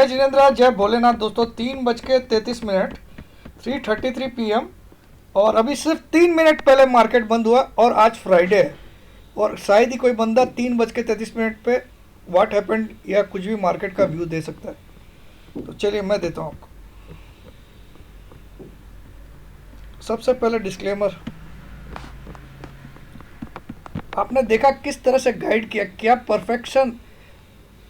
जय जिनेन्द्र, जय भोलेनाथ। दोस्तों 3:33 3:33 PM और अभी सिर्फ 3 मिनट पहले मार्केट बंद हुआ और आज फ्राइडे है और शायद ही कोई बंदा 3:33 पे व्हाट हैपेंड या कुछ भी मार्केट का व्यू दे सकता है। तो चलिए मैं देता हूँ आपको। सबसे पहले डिस्क्लेमर, आपने देखा किस तरह से गाइड किया, क्या परफेक्शन।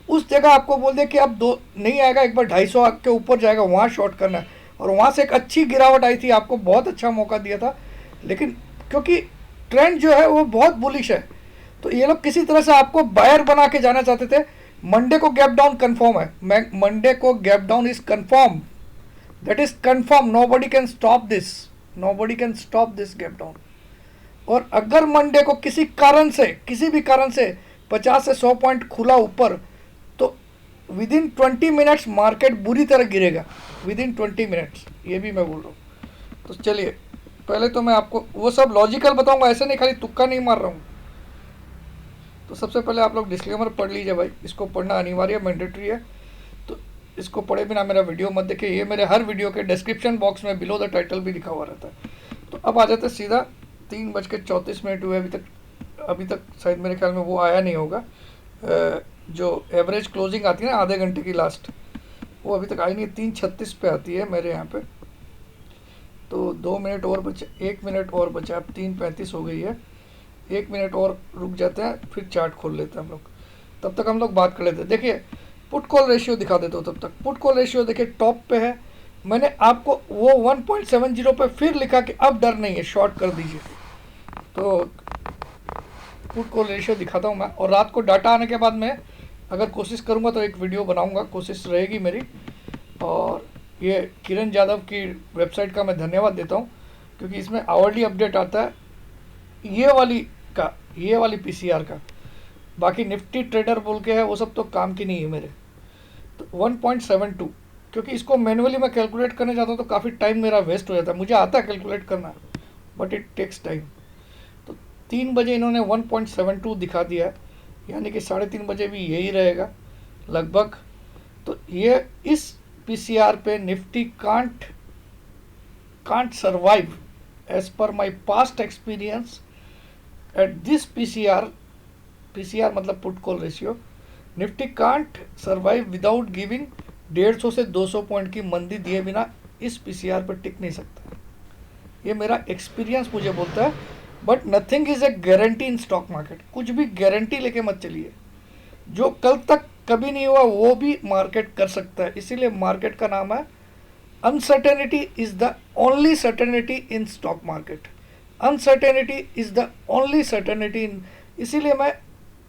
उस जगह आपको बोल दे कि अब दो नहीं आएगा, एक बार 250 के ऊपर जाएगा, वहाँ शॉर्ट करना है। और वहाँ से एक अच्छी गिरावट आई थी, आपको बहुत अच्छा मौका दिया था, लेकिन क्योंकि ट्रेंड जो है वो बहुत बुलिश है, तो ये लोग किसी तरह से आपको बायर बना के जाना चाहते थे। मंडे को गैप डाउन कंफर्म है, मंडे को gap down is confirm, that is confirm. Nobody can stop this, nobody can stop this gap down. और अगर मंडे को किसी कारण से, किसी भी कारण से 50 से 100 पॉइंट खुला ऊपर, तो विद इन 20 मिनट्स मार्केट बुरी तरह गिरेगा, विद इन 20 मिनट्स, ये भी मैं बोल रहा हूँ। तो चलिए पहले तो मैं आपको वो सब लॉजिकल बताऊंगा, ऐसे नहीं खाली तुक्का नहीं मार रहा हूँ। तो सबसे पहले आप लोग डिस्क्लेमर पढ़ लीजिए भाई, इसको पढ़ना अनिवार्य मैंडेटरी है। तो इसको पढ़े बिना मेरा वीडियो मत देखिए, ये मेरे हर वीडियो के डिस्क्रिप्शन बॉक्स में बिलो द टाइटल भी लिखा हुआ रहता है। तो अब आ जाते सीधा, 3:34 हुए अभी तक शायद मेरे ख्याल में वो आया नहीं होगा। जो एवरेज क्लोजिंग आती है ना आधे घंटे की लास्ट, वो अभी तक आई नहीं है। 3:36 पे आती है मेरे यहाँ पे। तो 2 मिनट और बचे, 1 मिनट और बचा, अब 3:35 हो गई है। 1 मिनट और रुक जाते हैं, फिर चार्ट खोल लेते हैं हम लोग। तब तक हम लोग बात कर लेते हैं। देखिए पुट कॉल रेशियो दिखा देता हूँ तब तक। पुट कॉल रेशियो देखिए टॉप पे है, मैंने आपको वो 1.70 पे फिर लिखा कि अब डर नहीं है, शॉर्ट कर दीजिए। तो पुट कॉल रेशियो दिखाता हूँ मैं, और रात को डाटा आने के बाद मैं अगर कोशिश करूँगा तो एक वीडियो बनाऊँगा, कोशिश रहेगी मेरी। और ये किरण यादव की वेबसाइट का मैं धन्यवाद देता हूँ, क्योंकि इसमें आवरली अपडेट आता है ये वाली पीसीआर का। बाकी निफ्टी ट्रेडर बोल के है, वो सब तो काम की नहीं है मेरे। तो 1.72, क्योंकि इसको मैनुअली मैं कैलकुलेट करने जाता हूँ तो काफ़ी टाइम मेरा वेस्ट हो जाता है। मुझे आता है कैलकुलेट करना, बट इट टेक्स टाइम। तो 3 बजे इन्होंने 1.72 दिखा दिया है, यानी कि 3:30 बजे भी यही रहेगा लगभग। तो ये इस पीसीआर पे निफ्टी कांट सर्वाइव एज पर my past experience at this PCR मतलब put call ratio. Nifty can't survive without giving 150 से 200 पॉइंट की मंदी दिए बिना इस पीसीआर पर टिक नहीं सकता। ये मेरा एक्सपीरियंस मुझे बोलता है, but nothing is a guarantee in stock market. कुछ भी गारंटी लेके मत चलिए, जो कल तक कभी नहीं हुआ वो भी मार्केट कर सकता है। इसीलिए मार्केट का नाम है uncertainty is the only certainty in stock market. Uncertainty is the only certainty in, इसीलिए मैं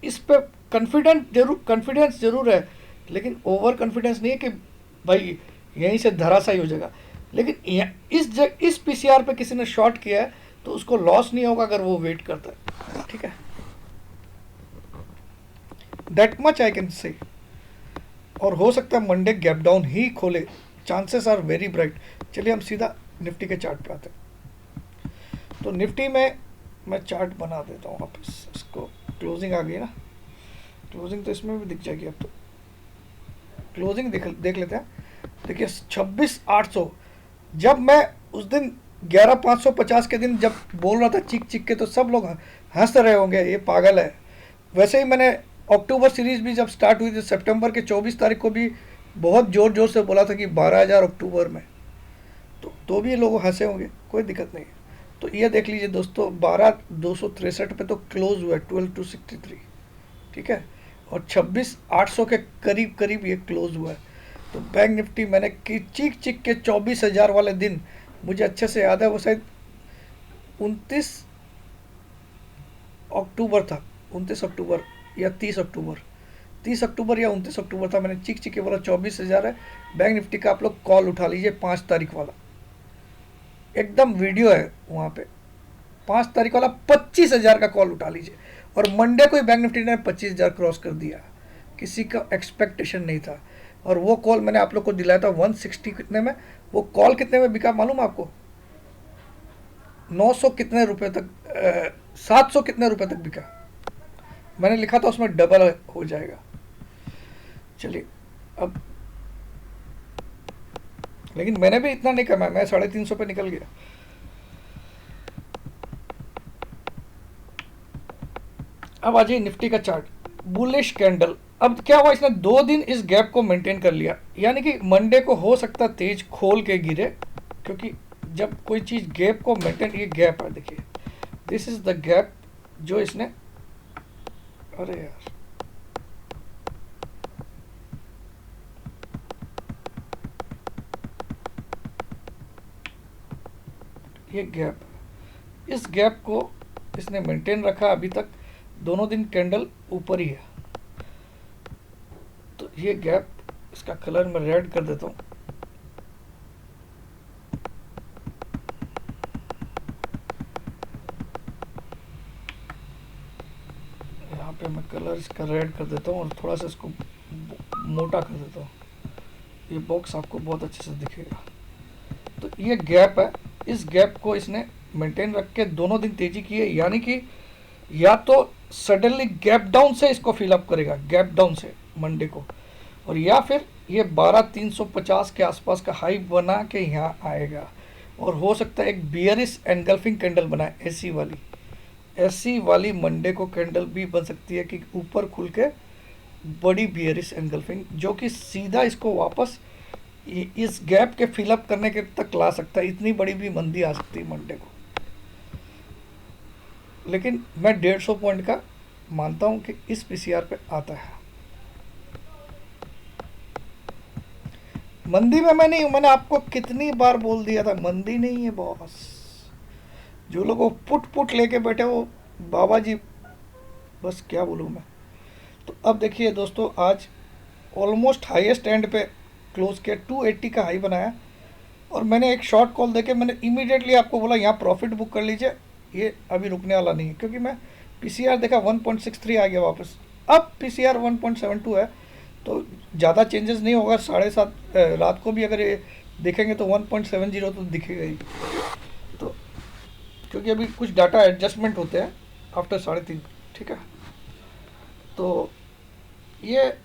इस पे कॉन्फिडेंस जरूर है, लेकिन ओवर कॉन्फिडेंस नहीं है कि भाई यहीं से धराशायी हो जाएगा। लेकिन इस पीसीआर पे किसी ने शॉर्ट किया है तो उसको लॉस नहीं होगा अगर वो वेट करता है, ठीक है। That much I can say. और हो सकता है मंडे गैप डाउन ही खोले, चांसेस आर वेरी ब्राइट। चलिए हम सीधा निफ्टी के चार्ट पे आते हैं। तो निफ्टी में मैं चार्ट बना देता हूँ वापस, इसको क्लोजिंग आ गई ना, क्लोजिंग तो इसमें भी दिख जाएगी। अब तो क्लोजिंग देख लेते हैं। देखिए 26,800, जब मैं उस दिन 11,550 के दिन जब बोल रहा था चिक चिक के, तो सब लोग हंस रहे होंगे ये पागल है। वैसे ही मैंने अक्टूबर सीरीज भी जब स्टार्ट हुई थी सितंबर के 24 तारीख को भी बहुत ज़ोर ज़ोर से बोला था कि 12,000 अक्टूबर में, तो भी लोग हंसे होंगे, कोई दिक्कत नहीं है। तो ये देख लीजिए दोस्तों, 12,263 पे तो क्लोज हुआ है, 12,263, ठीक है। और 26,800 के करीब करीब ये क्लोज हुआ है। तो बैंक निफ्टी मैंने की चीख चीख के 24,000 वाले दिन, मुझे अच्छे से याद है, वो शायद 29 अक्टूबर था, 29 अक्टूबर या 30 अक्टूबर, 30 अक्टूबर या 29 अक्टूबर था। मैंने चीख चीख के बोला 24,000 है बैंक निफ्टी का, आप लोग कॉल उठा लीजिए 5 तारीख वाला, एकदम वीडियो है वहाँ पे। 5 तारीख वाला 25,000 का कॉल उठा लीजिए। और मंडे को ही बैंक निफ्टी ने 25,000 क्रॉस कर दिया, किसी का एक्सपेक्टेशन नहीं था। और वो कॉल मैंने आप लोग को दिलाया था 160 कितने में, वो कॉल कितने में बिका मालूम आपको? 900 कितने रुपए तक, 700 कितने रुपए तक बिका। मैंने लिखा था उसमें डबल हो जाएगा। चलिए अब लेकिन मैंने भी इतना नहीं कमाया, मैं 350 पे निकल गया। अब आ जाइए निफ्टी का चार्ट, बुलिश कैंडल। अब क्या हुआ, इसने 2 दिन इस गैप को मेंटेन कर लिया, यानी कि मंडे को हो सकता तेज खोल के गिरे, क्योंकि जब कोई चीज़ गैप को मेंटेन, ये गैप है देखिए, दिस इज द गैप जो इसने, अरे यार ये गैप, इस गैप को इसने मेंटेन रखा अभी तक, दोनों दिन कैंडल ऊपर ही है। तो ये गैप, इसका कलर मैं रेड कर देता हूँ, यहाँ पे मैं कलर इसका रेड कर देता हूँ और थोड़ा सा इसको मोटा कर देता हूँ, ये बॉक्स आपको बहुत अच्छे से दिखेगा। तो ये गैप है, इस गैप को इसने मेंटेन रख के दोनों दिन तेजी की है, यानी कि या तो सडनली गैप डाउन से इसको फिलअप करेगा, गैप डाउन से मंडे को, और या फिर ये 12,350 के आसपास का हाई बना के यहाँ आएगा, और हो सकता है एक बियरिश एनगल्फिंग कैंडल बनाए, ऐसी वाली मंडे को कैंडल भी बन सकती है कि ऊपर खुल के बड़ी बियरिश एनगल्फिंग, जो कि सीधा इसको वापस इस गैप के फिलअप करने के तक ला सकता है। इतनी बड़ी भी मंदी आ सकती है मंडे को, लेकिन मैं 150 पॉइंट का मानता हूं कि इस पीसीआर पे आता है। मंदी में मैं नहीं हूं, मैंने आपको कितनी बार बोल दिया था, मंदी नहीं है बॉस। जो लोग वो पुट पुट लेके बैठे वो बाबा जी, बस क्या बोलूँ मैं। तो अब देखिए दोस्तों, आज ऑलमोस्ट हाईएस्ट एंड पे क्लोज किया, 280 का हाई बनाया, और मैंने एक शॉर्ट कॉल देके मैंने इमीडिएटली आपको बोला यहाँ प्रॉफिट बुक कर लीजिए, ये अभी रुकने वाला नहीं है, क्योंकि मैं पीसीआर देखा 1.63 आ गया वापस, अब पीसीआर 1.72 है, तो ज़्यादा चेंजेस नहीं होगा। 7:30 रात को भी अगर ये देखेंगे तो 1.70 तो दिखेगा ही, तो क्योंकि अभी कुछ डाटा एडजस्टमेंट होते हैं आफ्टर 3:30, ठीक है। तो ये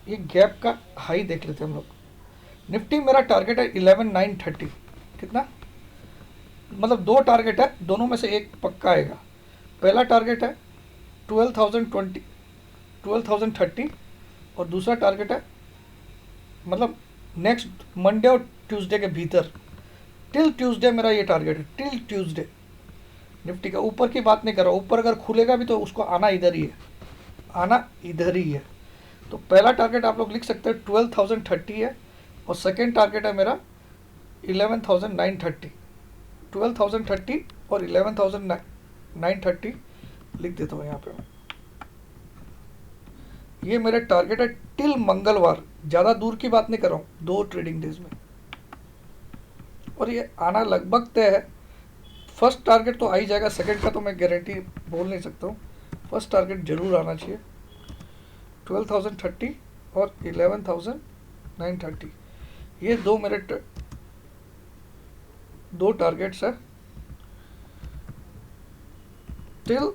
गैप का हाई देख लेते हैं हम लोग। निफ्टी मेरा टारगेट है 11,930, कितना, मतलब 2 टारगेट है, दोनों में से एक पक्का आएगा। पहला टारगेट है 12,030, और दूसरा टारगेट है मतलब नेक्स्ट मंडे और ट्यूसडे के भीतर, टिल ट्यूसडे मेरा ये टारगेट है, टिल ट्यूसडे। निफ्टी का ऊपर की बात नहीं कर रहा, ऊपर अगर खुलेगा भी तो उसको आना इधर ही है, आना इधर ही है। तो पहला टारगेट आप लोग लिख सकते हैं 12,030 है, और सेकेंड टारगेट है मेरा 11,930, 12,030 और 11,930 लिख देता हूँ यहाँ पे मैं। ये मेरे टारगेट है टिल मंगलवार, ज़्यादा दूर की बात नहीं कर रहा हूँ, 2 ट्रेडिंग डेज में, और ये आना लगभग तय है। फर्स्ट टारगेट तो आ ही जाएगा, सेकंड का तो मैं गारंटी बोल नहीं सकता हूँ, फर्स्ट टारगेट जरूर आना चाहिए, 12,030 और 11,930, ये दो मेरे 2 टारगेट्स है टिल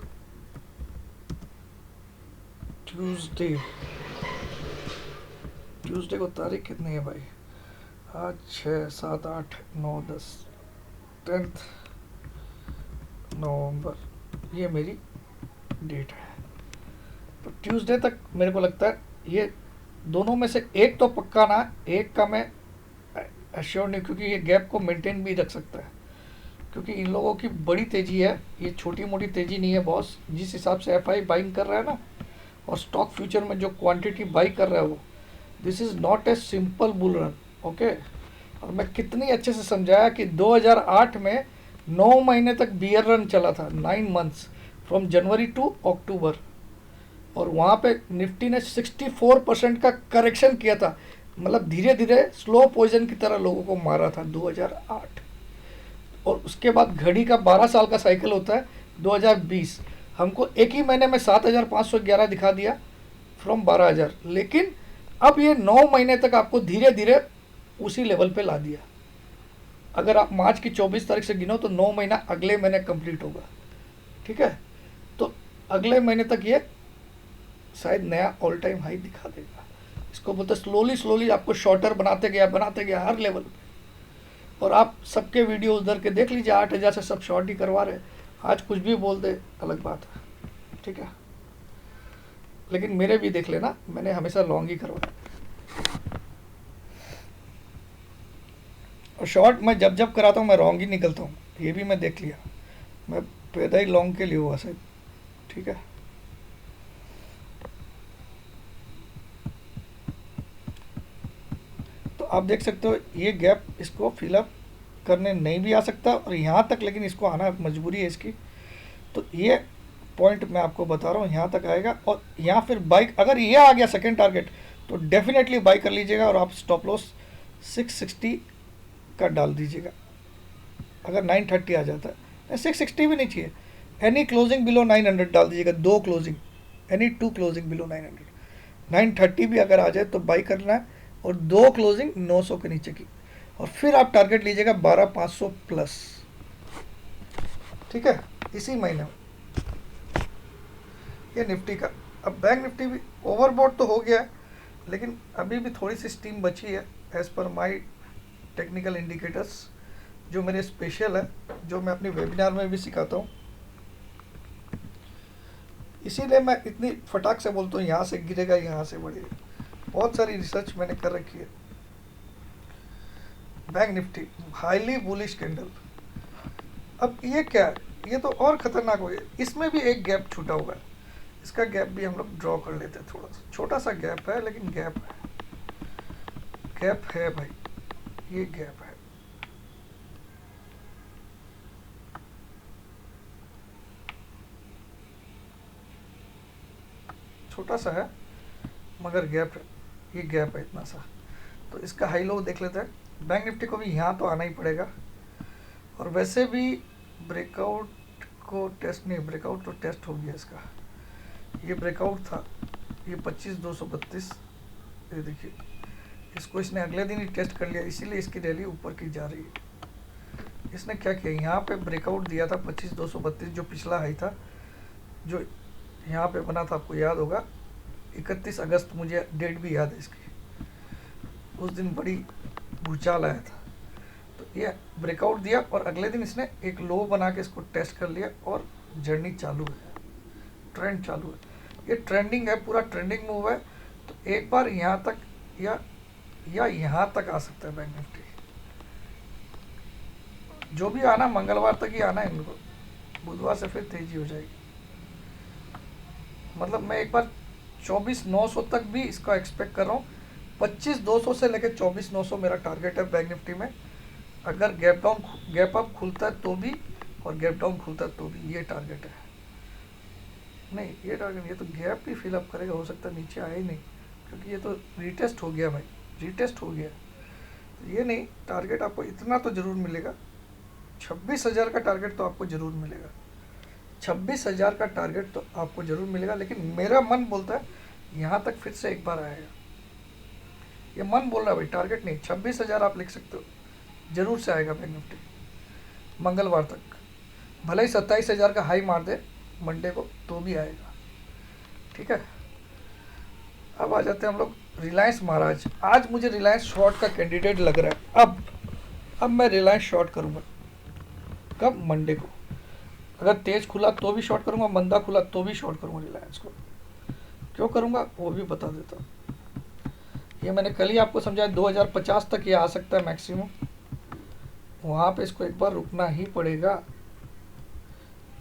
ट्यूसडे। ट्यूसडे को तारीख कितनी है भाई, आज 6, 7, 8, 9, 10, 10 नवंबर, ये मेरी डेट है। तो ट्यूसडे तक मेरे को लगता है ये दोनों में से एक तो पक्का ना, एक का मैं एश्योर नहीं, क्योंकि ये गैप को मेंटेन भी रख सकता है, क्योंकि इन लोगों की बड़ी तेज़ी है, ये छोटी मोटी तेज़ी नहीं है बॉस। जिस हिसाब से एफआई बाइंग कर रहा है ना, और स्टॉक फ्यूचर में जो क्वांटिटी बाई कर रहा है वो, this is not a simple bull run, okay. और मैं कितनी अच्छे से समझाया कि 2008 में 9 महीने तक बियर रन चला था, 9 मंथ्स फ्रॉम जनवरी टू अक्टूबर, और वहाँ पे निफ्टी ने 64% का करेक्शन किया था, मतलब धीरे धीरे स्लो पॉइजन की तरह लोगों को मारा था 2008। और उसके बाद घड़ी का 12 साल का साइकिल होता है, 2020 हमको एक ही महीने में 7,511 दिखा दिया फ्रॉम 12,000, लेकिन अब ये 9 महीने तक आपको धीरे धीरे उसी लेवल पे ला दिया। अगर आप मार्च की 24 तारीख से गिनो तो 9 महीना अगले महीने कंप्लीट होगा, ठीक है। तो अगले महीने तक ये शायद नया ऑल टाइम हाई दिखा देगा। इसको बोलते स्लोली स्लोली आपको शॉर्टर बनाते गया हर लेवल पे। और आप सबके वीडियो उधर के देख लीजिए, 8,000 से सब शॉर्ट ही करवा रहे हैं। आज कुछ भी बोल दे अलग बात है, ठीक है, लेकिन मेरे भी देख लेना, मैंने हमेशा लॉन्ग ही करवाया। और शॉर्ट मैं जब जब कराता हूँ मैं रॉन्ग ही निकलता हूँ, ये भी मैं देख लिया, मैं पैदा ही लॉन्ग के लिए हुआ शायद, ठीक है। तो आप देख सकते हो ये गैप इसको फिलअप करने नहीं भी आ सकता और यहाँ तक, लेकिन इसको आना मजबूरी है इसकी। तो ये पॉइंट मैं आपको बता रहा हूँ, यहाँ तक आएगा और यहाँ फिर बाइक, अगर ये आ गया सेकेंड टारगेट तो डेफिनेटली बाई कर लीजिएगा और आप स्टॉप लॉस 660 का डाल दीजिएगा। अगर 930 आ जाता है, 660 भी नहीं चाहिए, एनी क्लोजिंग बिलो 900 डाल दीजिएगा, 2 क्लोजिंग, एनी 2 क्लोजिंग बिलो 900, 930 भी अगर आ जाए तो बाई करना है और 2 क्लोजिंग 900 के नीचे की, और फिर आप टारगेट लीजिएगा 12,500 प्लस, ठीक है, इसी महीने में। ये निफ्टी का। अब बैंक निफ्टी भी ओवरबॉट तो हो गया है, लेकिन अभी भी थोड़ी सी स्टीम बची है एज पर माई टेक्निकल इंडिकेटर्स, जो मेरे स्पेशल है, जो मैं अपनी वेबिनार में भी सिखाता हूँ। इसीलिए मैं इतनी फटाक से बोलता हूँ, यहाँ से गिरेगा, यहाँ से बढ़ेगा। बहुत सारी रिसर्च मैंने कर रखी है। Bank Nifty highly bullish candle. अब ये क्या है, ये तो और खतरनाक हो गया, इसमें भी एक गैप छूटा हुआ है, इसका गैप भी हम लोग ड्रॉ कर लेते हैं। थोड़ा सा छोटा सा गैप है, लेकिन गैप है, गैप है भाई, ये गैप है। छोटा सा है मगर गैप है, ये गैप है इतना सा। तो इसका हाई लो देख लेते हैं। बैंक निफ्टी को भी यहाँ तो आना ही पड़ेगा, और वैसे भी ब्रेकआउट को टेस्ट नहीं, ब्रेकआउट तो टेस्ट हो गया इसका, ये ब्रेकआउट था, ये 25,232, ये देखिए, इसको इसने अगले दिन ही टेस्ट कर लिया, इसीलिए इसकी रैली ऊपर की जा रही है। इसने क्या किया, यहाँ पे ब्रेकआउट दिया था 25,232, जो पिछला हाई था, जो यहाँ पे बना था, आपको याद होगा 31 अगस्त, मुझे डेट भी याद है इसकी, उस दिन बड़ी भूचाल आया था। तो ये ब्रेकआउट दिया और अगले दिन इसने एक लो बना के इसको टेस्ट कर लिया और जर्नी चालू है, ट्रेंड चालू है, ये ट्रेंडिंग है, पूरा ट्रेंडिंग मूव है। तो एक बार यहाँ तक या यहाँ तक आ सकता है बैंक निफ्टी, जो भी आना मंगलवार तक ही आना है इनको, बुधवार से फिर तेजी हो जाएगी। मतलब मैं एक बार 24,900 तक भी इसका एक्सपेक्ट कर रहा हूँ। 25,200 से लेकर 24,900 मेरा टारगेट है बैंक निफ्टी में। अगर गैप अप खुलता है तो भी, और गैप डाउन खुलता है तो भी, ये टारगेट है। नहीं, ये टारगेट, ये तो गैप ही फिलअप करेगा, हो सकता है नीचे आए ही नहीं, क्योंकि ये तो रीटेस्ट हो गया भाई, रीटेस्ट हो गया। तो ये नहीं, टारगेट आपको इतना तो ज़रूर मिलेगा, 26,000 का टारगेट तो आपको ज़रूर मिलेगा, 26,000 का टारगेट तो आपको ज़रूर मिलेगा। लेकिन मेरा मन बोलता है यहाँ तक फिर से एक बार आएगा, ये मन बोल रहा है भाई, टारगेट नहीं, 26,000 आप लिख सकते हो, ज़रूर से आएगा बैंक निफ्टी मंगलवार तक। भले ही 27,000 का हाई मार दे मंडे को तो भी आएगा, ठीक है। अब आ जाते हैं हम लोग रिलायंस महाराज। आज मुझे रिलायंस शॉर्ट का कैंडिडेट लग रहा है। अब मैं रिलायंस शॉर्ट करूँगा, कब, मंडे को। अगर तेज खुला तो भी शॉर्ट करूँगा, मंदा खुला तो भी शॉर्ट करूँगा रिलायंस को। क्यों करूँगा वो भी बता देता हूँ। ये मैंने कल ही आपको समझाया, 2050 तक ये आ सकता है मैक्सिमम, वहाँ पे इसको एक बार रुकना ही पड़ेगा।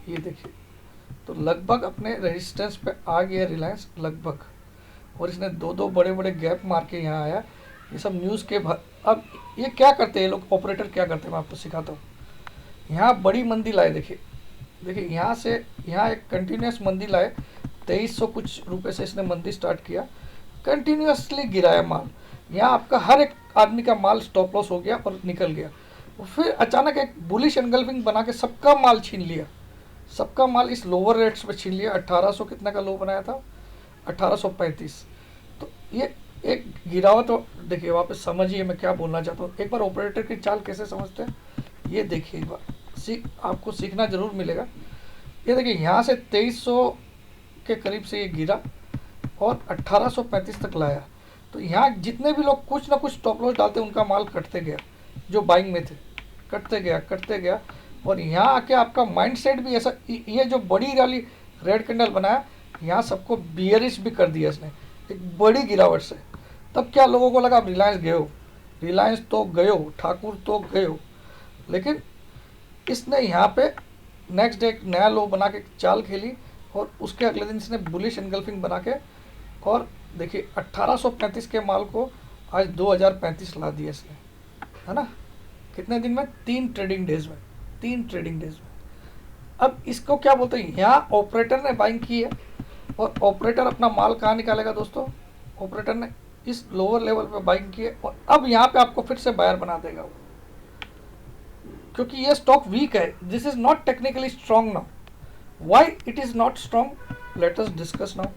ये देखिए, तो लगभग अपने रेजिस्टेंस पे आ गया रिलायंस लगभग, और इसने दो बड़े बड़े गैप मार के यहाँ आया। ये सब न्यूज़ के अब ये क्या करते हैं लोग, ऑपरेटर क्या करते हैं, मैं आपको सिखाता हूँ। यहाँ बड़ी मंदी लाए, देखिए यहाँ से यहाँ एक कंटिन्यूस मंदी लाए, 2300 कुछ रुपए से इसने मंदी स्टार्ट किया, कंटिन्यूसली गिराया माल। यहाँ आपका हर एक आदमी का माल स्टॉप लॉस हो गया और निकल गया। फिर अचानक एक बुलिश एंगल्फिंग बना के सबका माल छीन लिया, सबका माल इस लोअर रेट्स पे छीन लिया। 1800 कितना का लो बनाया था, 1835। तो ये एक गिरावट, तो देखिए वापस समझिए मैं क्या बोलना चाहता हूँ। एक बार ऑपरेटर की चाल कैसे समझते हैं ये देखिए, एक बार आपको सीखना ज़रूर मिलेगा। ये देखिए यहाँ से 2300 के करीब से ये गिरा और 1835 तक लाया। तो यहाँ जितने भी लोग कुछ ना कुछ स्टॉप लॉस डालते उनका माल कटते गया, जो बाइंग में थे, कटते गया कटते गया। और यहाँ आके आपका माइंडसेट भी ऐसा, ये जो बड़ी वाली रेड कैंडल बनाया, यहाँ सबको बियरिश भी कर दिया इसने एक बड़ी गिरावट से। तब क्या लोगों को लगा रिलायंस गए हो, रिलायंस तो गए हो, ठाकुर तो गए हो, लेकिन इसने यहाँ पे नेक्स्ट डे एक नया लो बना के चाल खेली और उसके अगले दिन इसने बुलिश एनगल्फिंग बना के, और देखिए 1835 के माल को आज 2035 ला दिया इसने, है ना। कितने दिन में? 3 ट्रेडिंग डेज में, 3 ट्रेडिंग डेज में। अब इसको क्या बोलते हैं, यहाँ ऑपरेटर ने बाइंग की है, और ऑपरेटर अपना माल कहाँ निकालेगा दोस्तों? ऑपरेटर ने इस लोअर लेवल पे बाइंग की है, और अब यहाँ पे आपको फिर से बायर बना देगा वो, क्योंकि ये स्टॉक वीक है। This is not technically strong now. Why it is not strong, let us discuss now.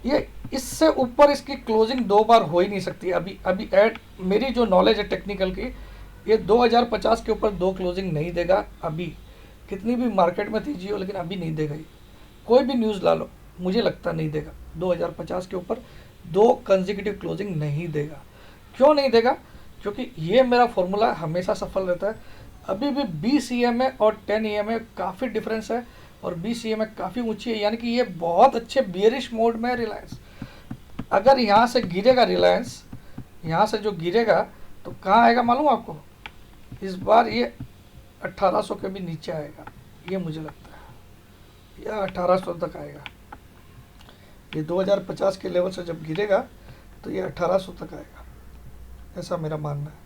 ये इससे ऊपर इसकी क्लोजिंग 2 बार हो ही नहीं सकती। अभी एड मेरी जो नॉलेज है टेक्निकल की, ये 2050 के ऊपर 2 क्लोजिंग नहीं देगा अभी, कितनी भी मार्केट में तेजी हो, लेकिन अभी नहीं देगा ये। कोई भी न्यूज़ ला लो, मुझे लगता नहीं देगा 2050 के ऊपर 2 कंसेक्यूटिव क्लोजिंग नहीं देगा। क्यों नहीं देगा? क्योंकि ये मेरा फॉर्मूला हमेशा सफल रहता है। अभी भी 20 EMA और 10 EMA काफ़ी डिफरेंस है, और 20 EMA काफ़ी ऊंची है, यानी कि ये बहुत अच्छे बियरिश मोड में है रिलायंस। अगर यहाँ से गिरेगा रिलायंस, यहाँ से जो गिरेगा तो कहाँ आएगा मालूम आपको? इस बार ये 1800 के भी नीचे आएगा, ये मुझे लगता है, या 1800 तक आएगा। ये 2050 के लेवल से जब गिरेगा तो ये 1800 तक आएगा, ऐसा मेरा मानना है।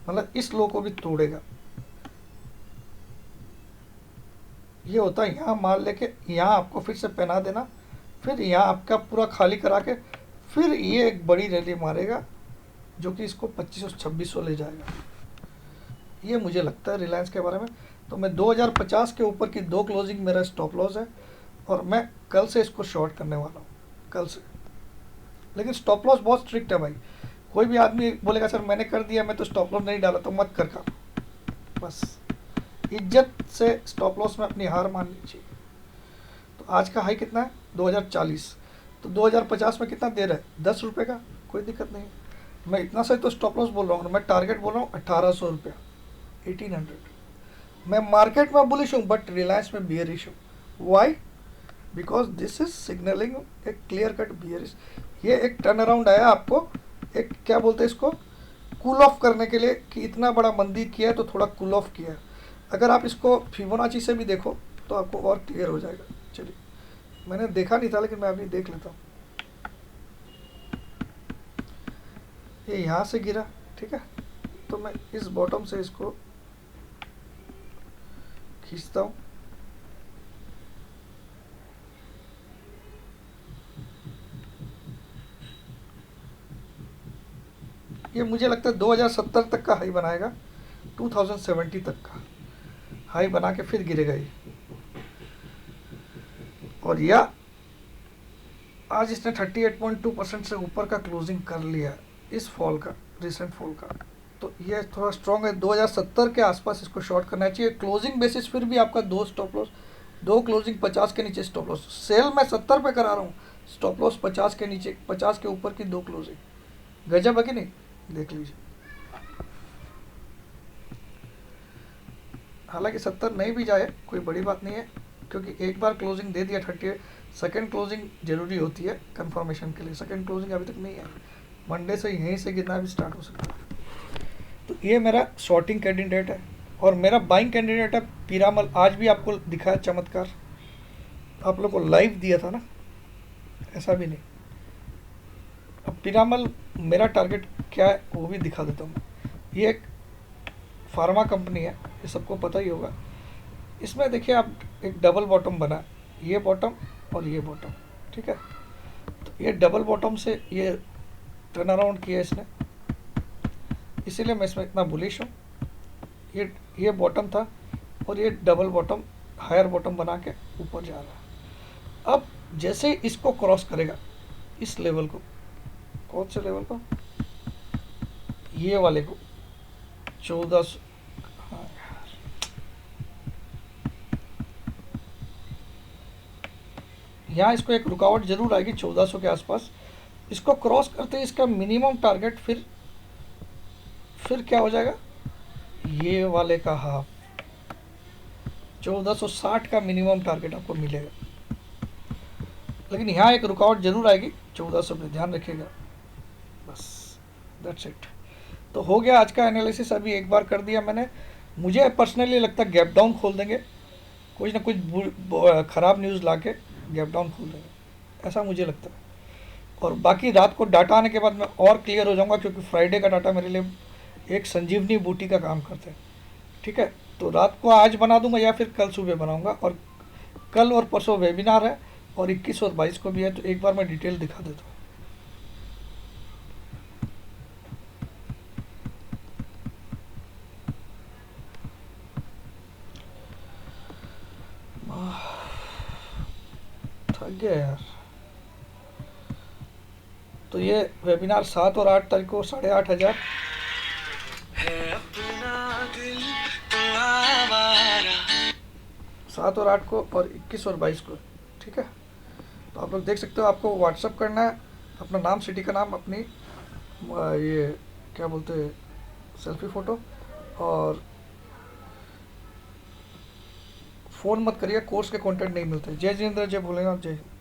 मतलब इस लो को भी तोड़ेगा। ये होता है यहाँ माल लेके यहाँ आपको फिर से पहना देना, फिर यहाँ आपका पूरा खाली करा के फिर ये एक बड़ी रैली मारेगा जो कि इसको 2500-2600 ले जाएगा। ये मुझे लगता है रिलायंस के बारे में। तो मैं 2050 के ऊपर की 2 क्लोजिंग मेरा स्टॉप लॉस है, और मैं कल से इसको शॉर्ट करने वाला हूँ, कल से। लेकिन स्टॉप लॉस बहुत स्ट्रिक्ट है भाई। कोई भी आदमी बोलेगा सर मैंने कर दिया, मैं तो स्टॉप लॉस नहीं डाला, तो मत कर काम। बस इज्जत से स्टॉप लॉस में अपनी हार मान लीजिए। तो आज का हाई कितना है? 2040। तो 2050 में कितना दे रहा है? 10 रुपये का, कोई दिक्कत नहीं। मैं इतना से तो स्टॉप लॉस बोल रहा हूँ, मैं टारगेट बोल रहा हूँ 1800 रुपया, 1800। मैं मार्केट में बुलिश हूँ बट रिलायंस में बियरिश हूँ। Why? Because this is signalling एक क्लियर कट बियरिश। ये एक टर्न अराउंड आया आपको, एक क्या बोलते हैं इसको, कूल ऑफ करने के लिए, कि इतना बड़ा मंदी किया है तो थोड़ा कूल ऑफ किया है। अगर आप इसको फिबोनाची से भी देखो तो आपको और क्लियर हो जाएगा। चलिए, मैंने देखा नहीं था लेकिन मैं अभी देख लेता हूँ। ये यहाँ से गिरा, ठीक है, तो मैं इस बॉटम से इसको खींचता हूँ। ये मुझे लगता है 2070 तक का हाई बनाएगा, 2070 तक का हाई बना के फिर गिरेगा ये। और या आज इसने 38.2% से ऊपर का क्लोजिंग कर लिया इस फॉल का, रिसेंट फॉल का। तो ये थोड़ा स्ट्रॉन्ग है। 2070 के आसपास इसको शॉर्ट करना चाहिए। क्लोजिंग बेसिस फिर भी आपका 2 स्टॉप लॉस, 2 क्लोजिंग 50 के नीचे स्टॉप लॉस। सेल मैं 70 पे करा रहा हूँ, स्टॉप लॉस 50 के नीचे, 50 के ऊपर की 2 क्लोजिंग। गजब है कि नहीं? देख लीजिए। हालांकि 70 नहीं भी जाए कोई बड़ी बात नहीं है, क्योंकि एक बार क्लोजिंग दे दिया 38, सेकेंड क्लोजिंग जरूरी होती है कंफर्मेशन के लिए। सेकेंड क्लोजिंग अभी तक नहीं है, मंडे से यहीं से गिरना भी स्टार्ट हो सकता है। तो ये मेरा शॉर्टिंग कैंडिडेट है, और मेरा बाइंग कैंडिडेट है पीरामल। आज भी आपको दिखाया चमत्कार, आप लोग को लाइव दिया था ना, ऐसा भी नहीं। अब पीरामल मेरा टारगेट क्या है वो भी दिखा देता हूँ। ये एक फार्मा कंपनी है, ये सबको पता ही होगा। इसमें देखिए आप, एक डबल बॉटम बना, ये बॉटम और ये बॉटम, ठीक है। तो ये डबल बॉटम से ये टर्न अराउंड किया इसने, इसीलिए मैं इसमें इतना बुलिश हूँ। ये बॉटम था और ये डबल बॉटम, हायर बॉटम बना के ऊपर जा रहा है। अब जैसे इसको क्रॉस करेगा, इस लेवल को, कौन से लेवल को? ये वाले को, 1400। हाँ, यहाँ इसको एक रुकावट ज़रूर आएगी 1400 के आसपास। इसको क्रॉस करते ही इसका मिनिमम टारगेट फिर क्या हो जाएगा, ये वाले का हाफ, 1460 का मिनिमम टारगेट आपको मिलेगा। लेकिन यहाँ एक रुकावट ज़रूर आएगी 1400 पे, ध्यान रखिएगा। बस दैट्स इट। तो हो गया आज का एनालिसिस, अभी एक बार कर दिया मैंने। मुझे पर्सनली लगता है गैप डाउन खोल देंगे, कुछ ना कुछ ख़राब न्यूज़ ला के गैप डाउन खोल देंगे, ऐसा मुझे लगता है। और बाकी रात को डाटा आने के बाद मैं और क्लियर हो जाऊंगा, क्योंकि फ्राइडे का डाटा मेरे लिए एक संजीवनी बूटी का काम करते हैं। ठीक है, तो रात को आज बना दूंगा या फिर कल सुबह बनाऊंगा। और कल और परसों वेबिनार है, और 21 और 22 को भी है, तो एक बार मैं डिटेल दिखा देता हूँ। थक गया यार। तो ये वेबिनार 7 और 8 तारीख को 8,500 है अपना दिल तो आवारा। 7 और 8 को, और 21 और 22 को। ठीक है, तो आप लोग देख सकते हो। आपको व्हाट्सअप करना है अपना नाम, सिटी का नाम, अपनी ये क्या बोलते हैं, सेल्फी फ़ोटो, और फ़ोन मत करिए, कोर्स के कंटेंट नहीं मिलते। जय जितेंद्र, जय भोलेनाथ, जय हिंद।